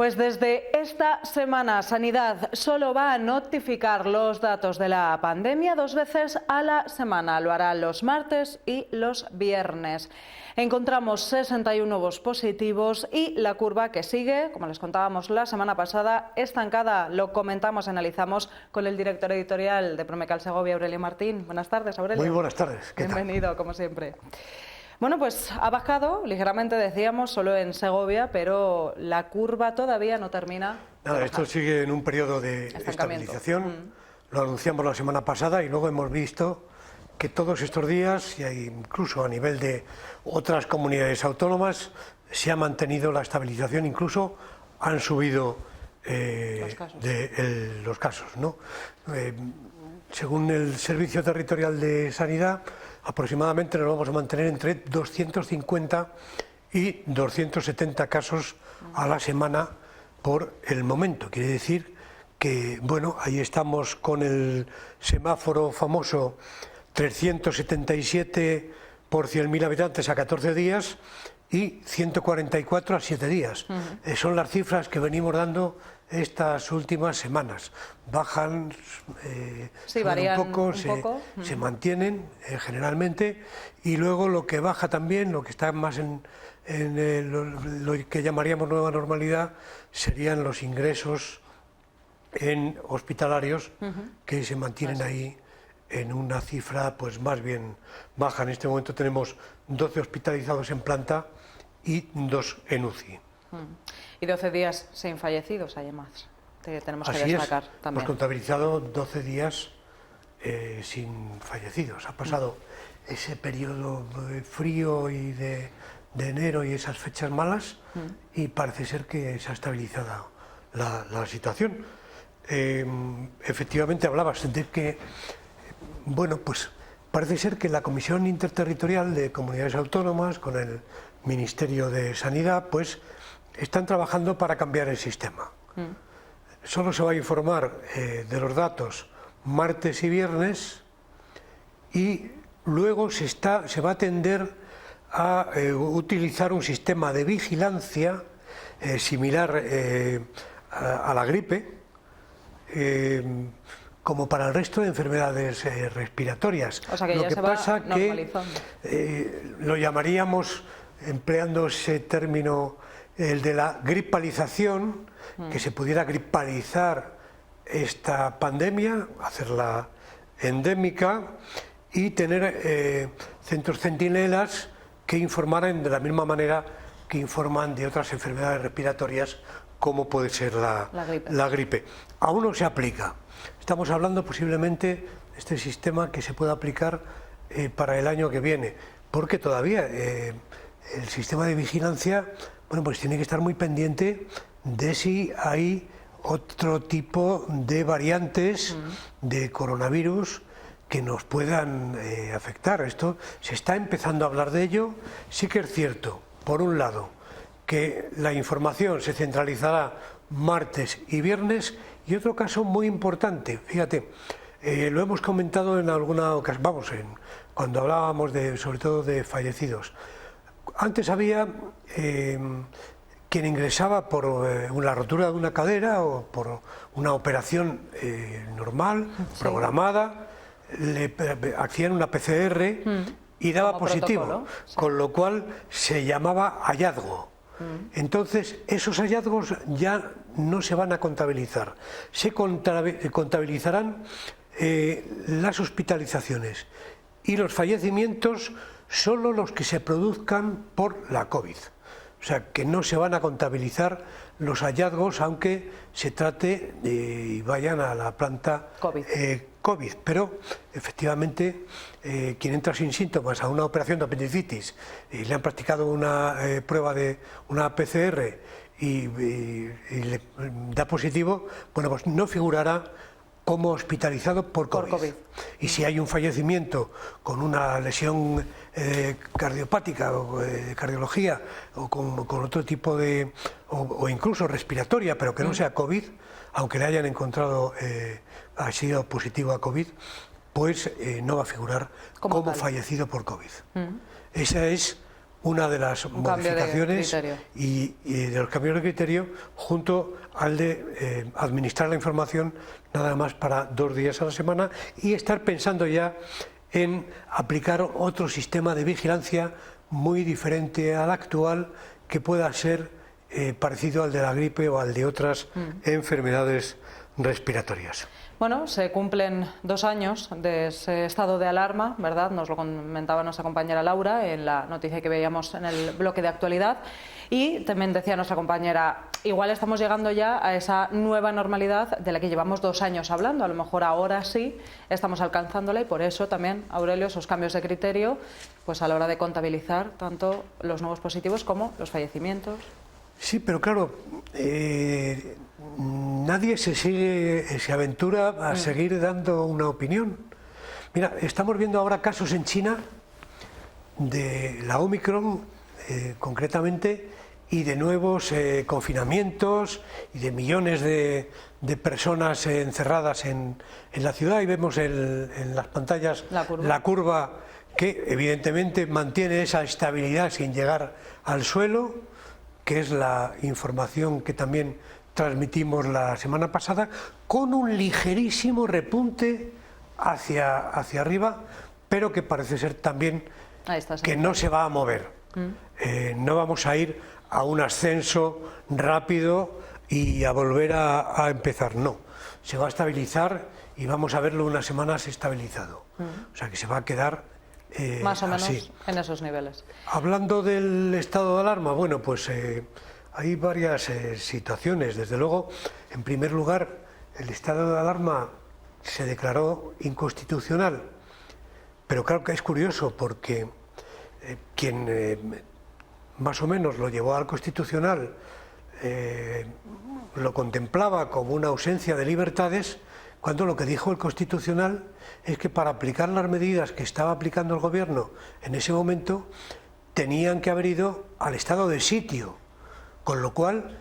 Pues desde esta semana Sanidad solo va a notificar los datos de la pandemia 2 veces a la semana. Lo hará los martes y los viernes. Encontramos 61 nuevos positivos y la curva que sigue, como les contábamos la semana pasada, estancada. Lo comentamos, analizamos con el director editorial de Promecal Segovia, Aurelio Martín. Buenas tardes, Aurelio. Muy buenas tardes. ¿Qué tal? Bienvenido, como siempre. Bueno, pues ha bajado ligeramente, decíamos, solo en Segovia, pero la curva todavía no termina. Nada, esto sigue en un periodo de estabilización. Lo anunciamos la semana pasada y luego hemos visto que todos estos días, y incluso a nivel de otras comunidades autónomas, se ha mantenido la estabilización, incluso han subido los casos, ¿no? Según el Servicio Territorial de Sanidad, aproximadamente nos vamos a mantener entre 250 y 270 casos a la semana por el momento. Quiere decir que, bueno, ahí estamos con el semáforo famoso 377 por 100.000 habitantes a 14 días y 144 a 7 días. Son las cifras que venimos dando estas últimas semanas. Bajan, varían un poco, se mantienen generalmente, y luego lo que baja también, lo que está más en lo que llamaríamos nueva normalidad, serían los ingresos en hospitalarios, que se mantienen ahí en una cifra pues más bien baja. En este momento tenemos 12 hospitalizados en planta y 2 en UCI. Y 12 días sin fallecidos, además, tenemos que Así destacar es, también. hemos contabilizado 12 días sin fallecidos. Ha pasado ese periodo frío y de enero y esas fechas malas, y parece ser que se ha estabilizado la situación. Efectivamente hablabas de que, bueno, pues parece ser que la Comisión Interterritorial de Comunidades Autónomas con el Ministerio de Sanidad pues están trabajando para cambiar el sistema. Solo se va a informar de los datos martes y viernes, y luego se va a tender a utilizar un sistema de vigilancia similar a la gripe, como para el resto de enfermedades respiratorias. O sea que lo ya que se pasa va normalizando. que lo llamaríamos, empleando ese término, el de la gripalización, que se pudiera gripalizar esta pandemia, hacerla endémica y tener centros centinelas que informaran de la misma manera que informan de otras enfermedades respiratorias, como puede ser la gripe. Aún no se aplica. Estamos hablando posiblemente de este sistema que se pueda aplicar para el año que viene, porque todavía el sistema de vigilancia, bueno, pues tiene que estar muy pendiente de si hay otro tipo de variantes de coronavirus que nos puedan afectar. Esto se está empezando a hablar de ello. Sí que es cierto, por un lado, que la información se centralizará martes y viernes, y otro caso muy importante, fíjate, lo hemos comentado en alguna ocasión, cuando hablábamos sobre todo de fallecidos. Antes había quien ingresaba por una rotura de una cadera o por una operación normal, programada, le hacían una PCR y daba positivo, con lo cual se llamaba hallazgo. Entonces, esos hallazgos ya no se van a contabilizar. Se contabilizarán las hospitalizaciones y los fallecimientos, solo los que se produzcan por la COVID. O sea, que no se van a contabilizar los hallazgos, aunque se trate y vayan a la planta COVID. Pero, efectivamente, quien entra sin síntomas a una operación de apendicitis y le han practicado una prueba de una PCR y le da positivo, bueno, pues no figurará como hospitalizado por COVID. Y si hay un fallecimiento con una lesión cardiopática o de cardiología, o con otro tipo de, o incluso respiratoria, pero que no sea COVID, aunque le hayan encontrado, ha sido positivo a COVID, pues no va a figurar como fallecido por COVID. Esa es una de las modificaciones y de los cambios de criterio, junto al de administrar la información nada más para 2 días a la semana y estar pensando ya en aplicar otro sistema de vigilancia muy diferente al actual, que pueda ser parecido al de la gripe o al de otras enfermedades respiratorias. Bueno, se cumplen 2 años de ese estado de alarma, ¿verdad? Nos lo comentaba nuestra compañera Laura en la noticia que veíamos en el bloque de actualidad. Y también decía nuestra compañera, igual estamos llegando ya a esa nueva normalidad de la que llevamos 2 años hablando. A lo mejor ahora sí estamos alcanzándola y por eso también, Aurelio, esos cambios de criterio, pues a la hora de contabilizar tanto los nuevos positivos como los fallecimientos. Sí, pero claro, nadie se aventura a seguir dando una opinión. Mira, estamos viendo ahora casos en China de la Omicron, concretamente, y de nuevos confinamientos y de millones de personas encerradas en la ciudad, y vemos en las pantallas la curva que evidentemente mantiene esa estabilidad sin llegar al suelo, que es la información que también transmitimos la semana pasada, con un ligerísimo repunte hacia arriba, pero que parece ser también que no se va a mover. No vamos a ir a un ascenso rápido y a volver a empezar, no. Se va a estabilizar y vamos a verlo unas semanas estabilizado. O sea que se va a quedar más o menos así, en esos niveles. Hablando del estado de alarma, bueno, pues hay varias situaciones. Desde luego, en primer lugar, el estado de alarma se declaró inconstitucional, pero claro que es curioso porque quien más o menos lo llevó al Constitucional lo contemplaba como una ausencia de libertades, cuando lo que dijo el Constitucional es que para aplicar las medidas que estaba aplicando el gobierno en ese momento tenían que haber ido al estado de sitio, con lo cual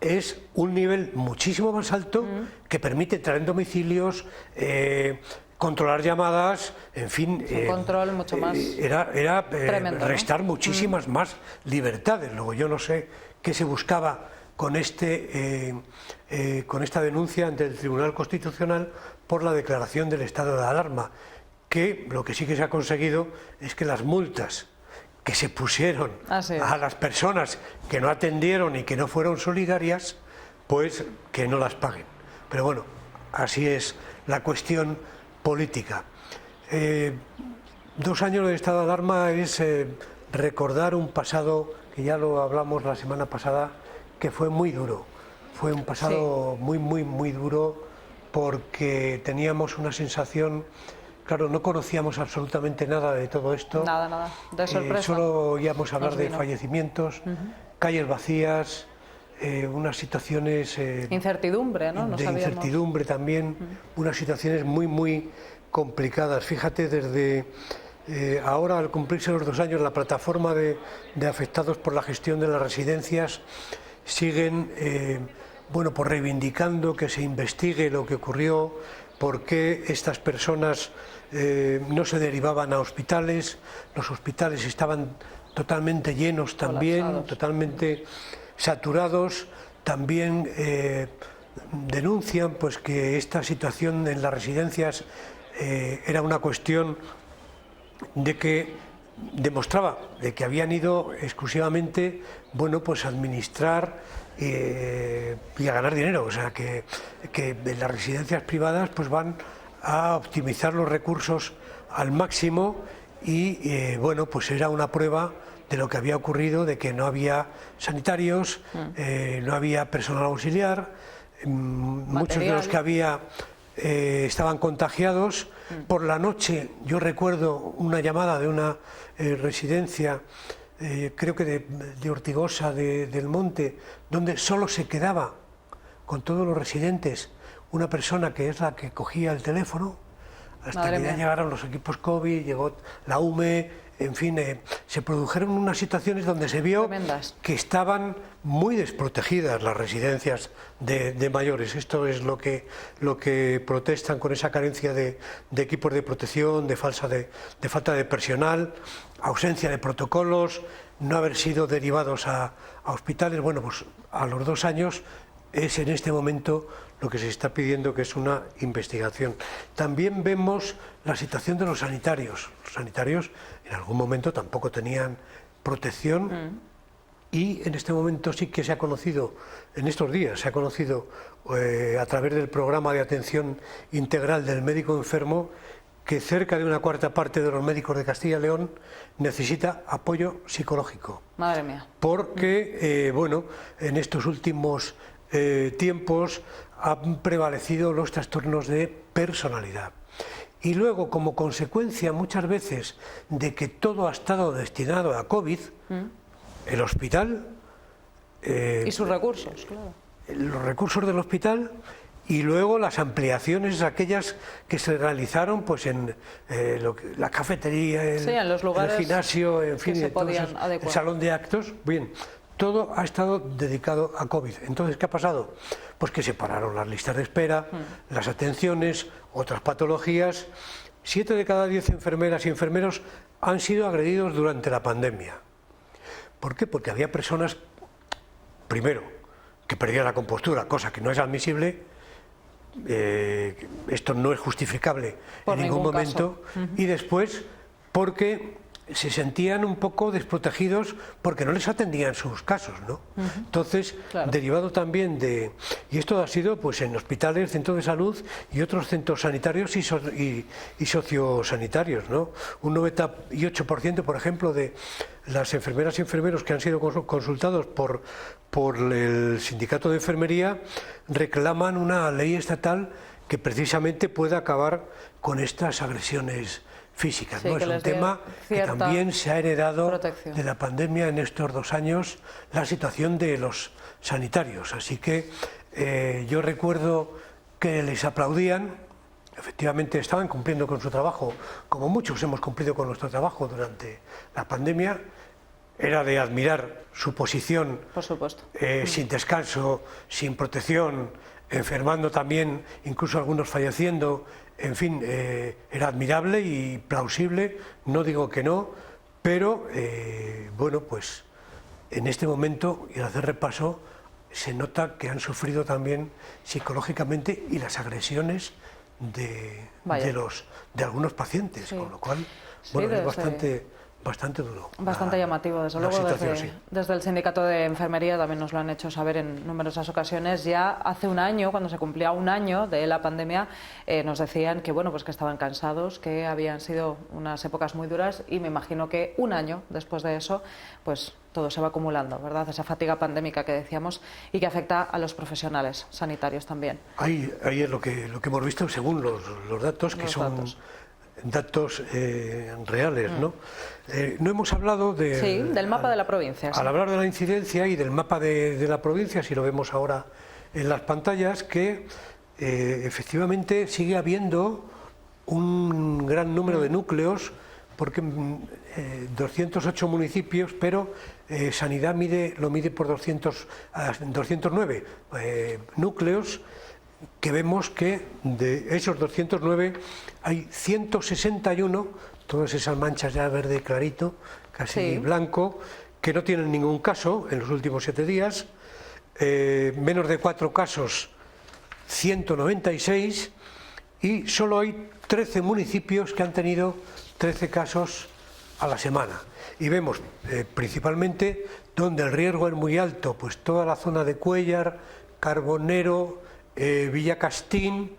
es un nivel muchísimo más alto que permite entrar en domicilios, controlar llamadas, en fin, un control mucho más era tremendo, restar ¿no? muchísimas más libertades. Luego yo no sé qué se buscaba con esta denuncia ante el Tribunal Constitucional por la declaración del estado de alarma, que lo que sí que se ha conseguido es que las multas que se pusieron a las personas que no atendieron y que no fueron solidarias, pues que no las paguen. Pero bueno, así es la cuestión política. 2 años de estado de alarma es recordar un pasado que ya lo hablamos la semana pasada, que fue muy duro. Fue un pasado muy duro, porque teníamos una sensación, claro, no conocíamos absolutamente nada de todo esto. Nada, de sorpresa. Solo oíamos hablar de fallecimientos, calles vacías, unas situaciones incertidumbre, ¿no? de incertidumbre también, unas situaciones muy complicadas. Fíjate, desde ahora, al cumplirse los 2 años, la plataforma de afectados por la gestión de las residencias siguen pues reivindicando que se investigue lo que ocurrió, por qué estas personas no se derivaban a hospitales. Los hospitales estaban totalmente llenos también, colapsados, totalmente saturados. También denuncian pues que esta situación en las residencias era una cuestión de que demostraba de que habían ido exclusivamente a administrar y a ganar dinero. O sea que en las residencias privadas pues van a optimizar los recursos al máximo y pues era una prueba de lo que había ocurrido, de que no había sanitarios, no había personal auxiliar, muchos de los que había estaban contagiados. Por la noche yo recuerdo una llamada de una residencia, creo que de Ortigosa del Monte, donde solo se quedaba con todos los residentes una persona que es la que cogía el teléfono, hasta que ya llegaron los equipos COVID, llegó la UME, en fin, se produjeron unas situaciones donde se vio tremendas, que estaban muy desprotegidas las residencias de mayores. Esto es lo que protestan con esa carencia de equipos de protección, de falta de personal, ausencia de protocolos, no haber sido derivados a hospitales. Bueno, pues a los 2 años es en este momento lo que se está pidiendo, que es una investigación. También vemos la situación de los sanitarios. Los sanitarios en algún momento tampoco tenían protección y en este momento sí que se ha conocido, en estos días se ha conocido a través del programa de atención integral del médico enfermo, que cerca de una 1/4 parte de los médicos de Castilla y León necesita apoyo psicológico. Madre mía. Porque, bueno, en estos últimos tiempos han prevalecido los trastornos de personalidad. Y luego, como consecuencia muchas veces de que todo ha estado destinado a COVID, el hospital... y sus recursos, claro. Los recursos del hospital y luego las ampliaciones, aquellas que se realizaron pues en la cafetería, en los lugares el gimnasio, en fin, el salón de actos, bien, todo ha estado dedicado a COVID. Entonces, ¿qué ha pasado? Pues que se pararon las listas de espera, las atenciones, otras patologías. 7 de cada 10 enfermeras y enfermeros han sido agredidos durante la pandemia. ¿Por qué? Porque había personas, primero, que perdían la compostura, cosa que no es admisible. Esto no es justificable en ningún momento. Y después, porque se sentían un poco desprotegidos porque no les atendían sus casos, ¿no? Entonces, claro, derivado también de... Y esto ha sido pues en hospitales, centros de salud y otros centros sanitarios y sociosanitarios, ¿no? Un 98%, por ejemplo, de las enfermeras y enfermeros que han sido consultados por el sindicato de enfermería reclaman una ley estatal que precisamente pueda acabar con estas agresiones físicas, ¿no? Es un tema que también se ha heredado de la pandemia en estos 2 años, la situación de los sanitarios. Así que yo recuerdo que les aplaudían, efectivamente estaban cumpliendo con su trabajo, como muchos hemos cumplido con nuestro trabajo durante la pandemia. Era de admirar su posición, por supuesto, sin descanso, sin protección, enfermando también, incluso algunos falleciendo. En fin, era admirable y plausible, no digo que no, pero bueno, pues en este momento, y al hacer repaso, se nota que han sufrido también psicológicamente y las agresiones de algunos pacientes, con lo cual, bueno, es bastante duro. Bastante llamativo, desde luego. Desde el sindicato de enfermería también nos lo han hecho saber en numerosas ocasiones. Ya hace 1 año, cuando se cumplía 1 año de la pandemia, nos decían que bueno, pues que estaban cansados, que habían sido unas épocas muy duras, y me imagino que 1 año después de eso, pues todo se va acumulando, ¿verdad? Esa fatiga pandémica que decíamos y que afecta a los profesionales sanitarios también. Ahí es lo que hemos visto según los datos, que son datos reales, ¿no? No hemos hablado del mapa de la provincia. Al hablar de la incidencia y del mapa de la provincia, si lo vemos ahora en las pantallas, que efectivamente sigue habiendo un gran número de núcleos, porque 208 municipios, pero Sanidad lo mide por 209 núcleos, que vemos que de esos 209 hay 161, todas esas manchas ya verde clarito, casi blanco, que no tienen ningún caso en los últimos 7 días, menos de 4 casos, 196, y solo hay 13 municipios que han tenido 13 casos a la semana. Y vemos principalmente donde el riesgo es muy alto, pues toda la zona de Cuéllar, Carbonero, Villacastín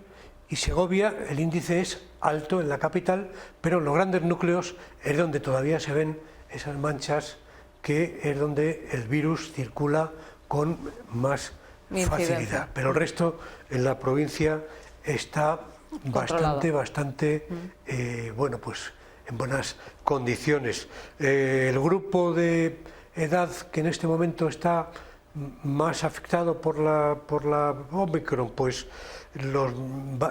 y Segovia. El índice es alto en la capital, pero en los grandes núcleos es donde todavía se ven esas manchas, que es donde el virus circula con más facilidad. Pero el resto en la provincia está bastante bueno, pues en buenas condiciones. El grupo de edad que en este momento está más afectado por la Omicron, pues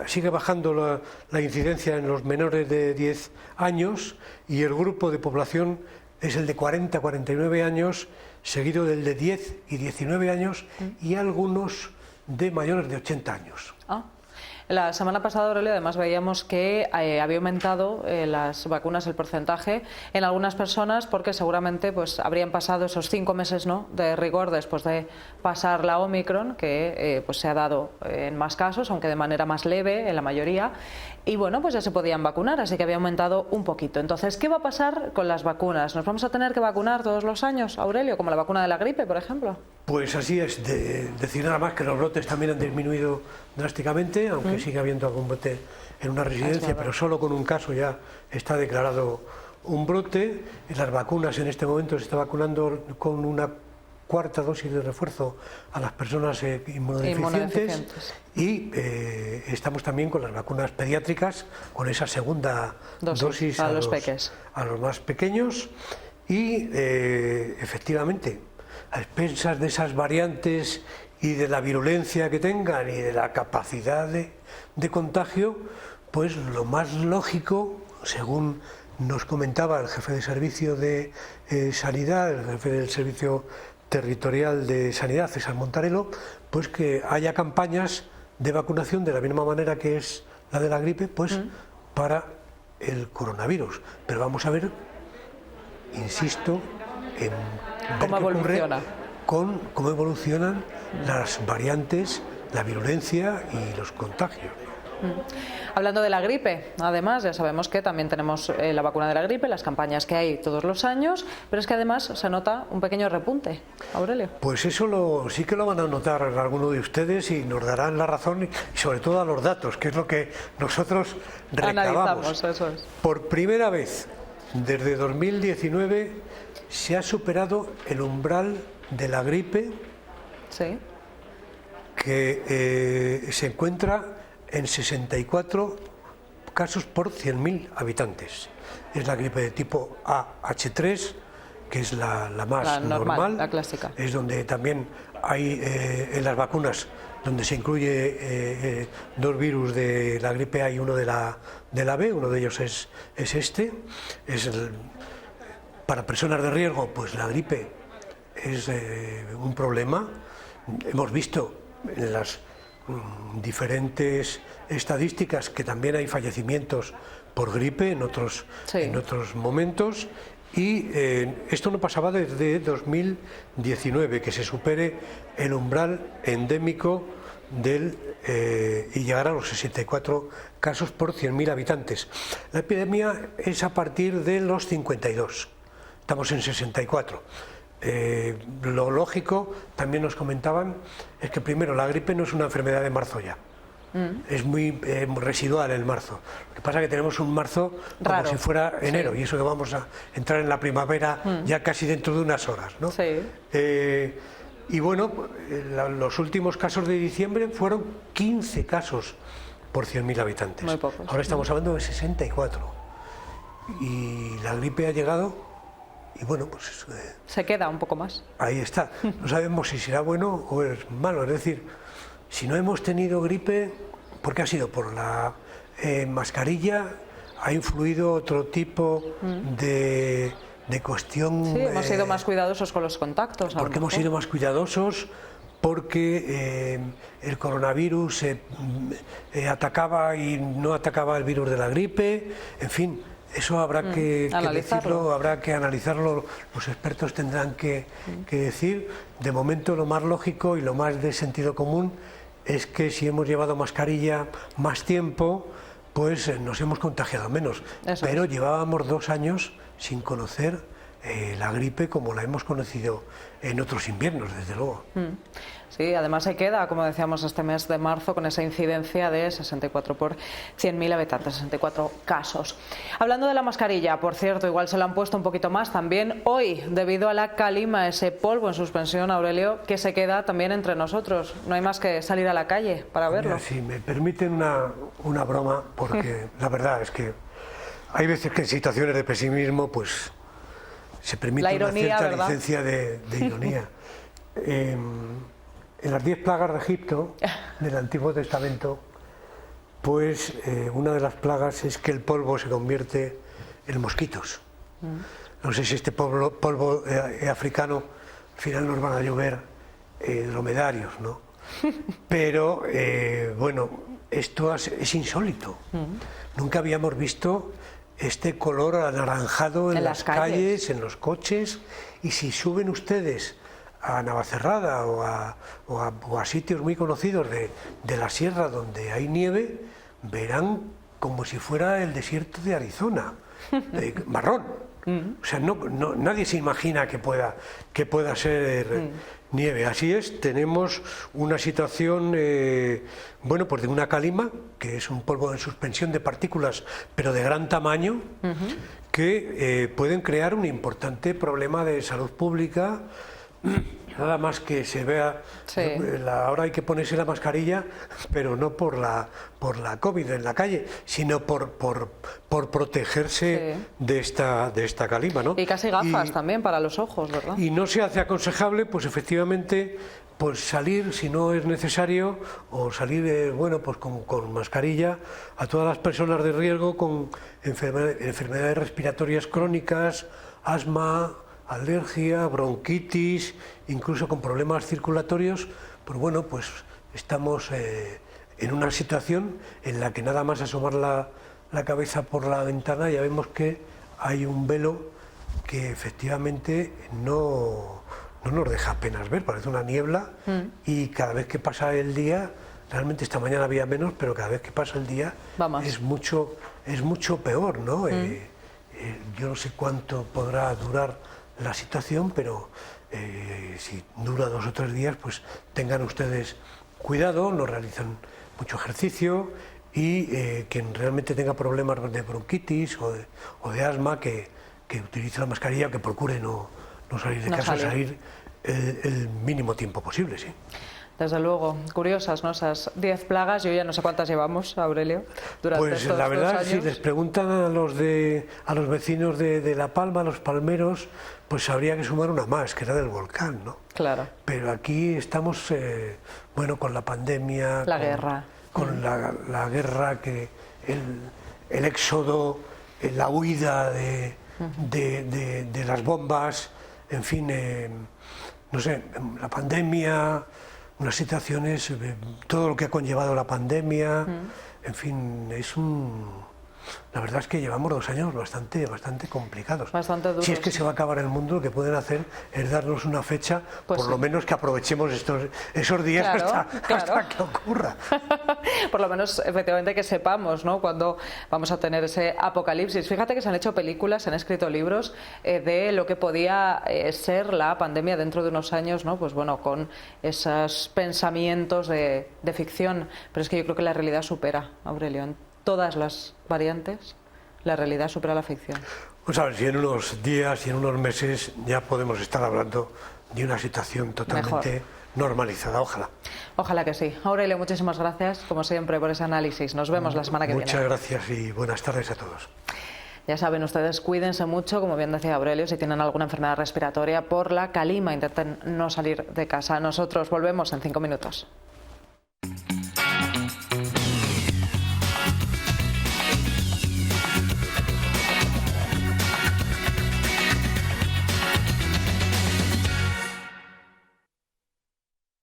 sigue bajando la incidencia en los menores de 10 años y el grupo de población es el de 40 a 49 años, seguido del de 10 y 19 años y algunos de mayores de 80 años. La semana pasada, Aurelio, además veíamos que había aumentado las vacunas, el porcentaje en algunas personas, porque seguramente pues habrían pasado esos 5 meses, ¿no?, de rigor después de pasar la Omicron, que pues se ha dado en más casos, aunque de manera más leve en la mayoría, y bueno, pues ya se podían vacunar, así que había aumentado un poquito. Entonces, ¿qué va a pasar con las vacunas? ¿Nos vamos a tener que vacunar todos los años, Aurelio, como la vacuna de la gripe, por ejemplo? Pues así es, decir nada más que los brotes también han disminuido drásticamente, aunque sigue habiendo algún brote en una residencia, pero solo con un caso ya está declarado un brote. En las vacunas en este momento se está vacunando con una cuarta dosis de refuerzo a las personas inmunodeficientes y estamos también con las vacunas pediátricas, con esa segunda dosis a los más pequeños y efectivamente, a expensas de esas variantes y de la virulencia que tengan y de la capacidad de contagio, pues lo más lógico, según nos comentaba el jefe de servicio de sanidad, el jefe del servicio territorial de sanidad, César Montarello, pues que haya campañas de vacunación de la misma manera que es la de la gripe, pues para el coronavirus. Pero vamos a ver, insisto, en cómo evoluciona, cómo evolucionan las variantes, la virulencia y los contagios. Hablando de la gripe, además, ya sabemos que también tenemos la vacuna de la gripe, las campañas que hay todos los años, pero es que además se nota un pequeño repunte, Aurelio. Pues eso sí que lo van a notar algunos de ustedes y nos darán la razón y sobre todo a los datos, que es lo que nosotros recabamos. Eso es. Por primera vez desde 2019 se ha superado el umbral de la gripe, que se encuentra en 64 casos por 100.000 habitantes. Es la gripe de tipo AH3, que es la más normal, la clásica. Es donde también hay en las vacunas, donde se incluye 2 virus de la gripe A y uno de la B, uno de ellos es este. Para personas de riesgo, pues la gripe es un problema. Hemos visto en las diferentes estadísticas que también hay fallecimientos por gripe en otros momentos y esto no pasaba desde 2019, que se supere el umbral endémico y llegar a los 64 casos por 100.000 habitantes. La epidemia es a partir de los 52, estamos en 64. Lo lógico, también nos comentaban, es que primero la gripe no es una enfermedad de marzo ya, es muy residual el marzo. Lo que pasa es que tenemos un marzo como si fuera enero, y eso que vamos a entrar en la primavera ya casi dentro de unas horas, ¿no? Y bueno, los últimos casos de diciembre fueron 15 casos por 100.000 habitantes. Muy pocos. Ahora estamos hablando de 64 y la gripe ha llegado. Y bueno, pues se queda un poco más. Ahí está. No sabemos si será bueno o es malo. Es decir, si no hemos tenido gripe, ¿por qué ha sido? Por la mascarilla, ha influido otro tipo de cuestión. Sí, hemos sido más cuidadosos con los contactos. Porque hemos sido más cuidadosos, porque el coronavirus atacaba y no atacaba el virus de la gripe, en fin. Eso habrá que decirlo, habrá que analizarlo, los expertos tendrán que decir. De momento lo más lógico y lo más de sentido común es que si hemos llevado mascarilla más tiempo, pues nos hemos contagiado menos. Pero llevábamos 2 años sin conocer la gripe como la hemos conocido en otros inviernos, desde luego. Sí, además se queda, como decíamos, este mes de marzo con esa incidencia de 64 por 100.000 habitantes, 64 casos. Hablando de la mascarilla, por cierto, igual se la han puesto un poquito más también hoy, debido a la calima, ese polvo en suspensión, Aurelio, que se queda también entre nosotros. No hay más que salir a la calle para verlo. Mira, si me permiten una broma, porque la verdad es que hay veces que en situaciones de pesimismo, pues se permite la ironía, una cierta ¿verdad? licencia de ironía. en las 10 plagas de Egipto, del Antiguo Testamento, pues una de las plagas es que el polvo se convierte en mosquitos. No sé si este polvo africano al final nos van a llover dromedarios, ¿no? Pero bueno, esto es insólito. Nunca habíamos visto este color anaranjado en las calles, en los coches, y si suben ustedes a Navacerrada o a sitios muy conocidos de la sierra donde hay nieve, verán como si fuera el desierto de Arizona, marrón. O sea, nadie se imagina que pueda ser nieve. Así es, tenemos una situación, bueno, pues de una calima, que es un polvo en suspensión de partículas, pero de gran tamaño, que pueden crear un importante problema de salud pública. Nada más que se vea, ahora hay que ponerse la mascarilla, pero no por la COVID en la calle, sino por protegerse de esta calima, ¿no? Y casi gafas también para los ojos, ¿verdad? Y no se hace aconsejable, pues efectivamente, pues salir si no es necesario, o salir, bueno, pues con mascarilla a todas las personas de riesgo con enfermedades respiratorias crónicas, asma, alergia, bronquitis, incluso con problemas circulatorios. Pues bueno, pues estamos en una situación en la que nada más asomar la cabeza por la ventana ya vemos que hay un velo que efectivamente no nos deja apenas ver, parece una niebla, y cada vez que pasa el día, realmente esta mañana había menos, pero cada vez que pasa el día es mucho peor, ¿no? Yo no sé cuánto podrá durar la situación, pero si dura 2 o 3 días, pues tengan ustedes cuidado, no realizan mucho ejercicio, y quien realmente tenga problemas de bronquitis o de asma, que utilice la mascarilla, que procure no salir de casa, salir el mínimo tiempo posible, sí. Desde luego, curiosas, ¿no? Esas 10 plagas, yo ya no sé cuántas llevamos, Aurelio, durante pues estos la verdad, 2 años. Si les preguntan a los vecinos de La Palma, a los palmeros, pues habría que sumar una más, que era del volcán, ¿no? Claro. Pero aquí estamos, bueno, con la pandemia, guerra. Con la guerra, que el éxodo, la huida de las bombas, en fin, no sé, la pandemia, unas situaciones, todo lo que ha conllevado la pandemia, en fin, la verdad es que llevamos 2 años bastante complicados. Bastante duros. Si es que se va a acabar el mundo, lo que pueden hacer es darnos una fecha, pues por lo menos que aprovechemos esos días hasta que ocurra. Por lo menos, efectivamente, que sepamos, ¿no?, cuándo vamos a tener ese apocalipsis. Fíjate que se han hecho películas, se han escrito libros de lo que podía ser la pandemia dentro de unos años, ¿no? Pues bueno, con esos pensamientos de ficción. Pero es que yo creo que la realidad supera, Aurelio, en todas las variantes, la realidad supera la ficción. Pues a ver, si en unos días y en unos meses ya podemos estar hablando de una situación totalmente normalizada, ojalá. Ojalá que sí. Aurelio, muchísimas gracias, como siempre, por ese análisis. Nos vemos la semana que viene. Muchas gracias y buenas tardes a todos. Ya saben ustedes, cuídense mucho, como bien decía Aurelio, si tienen alguna enfermedad respiratoria por la calima, intenten no salir de casa. Nosotros volvemos en 5 minutos.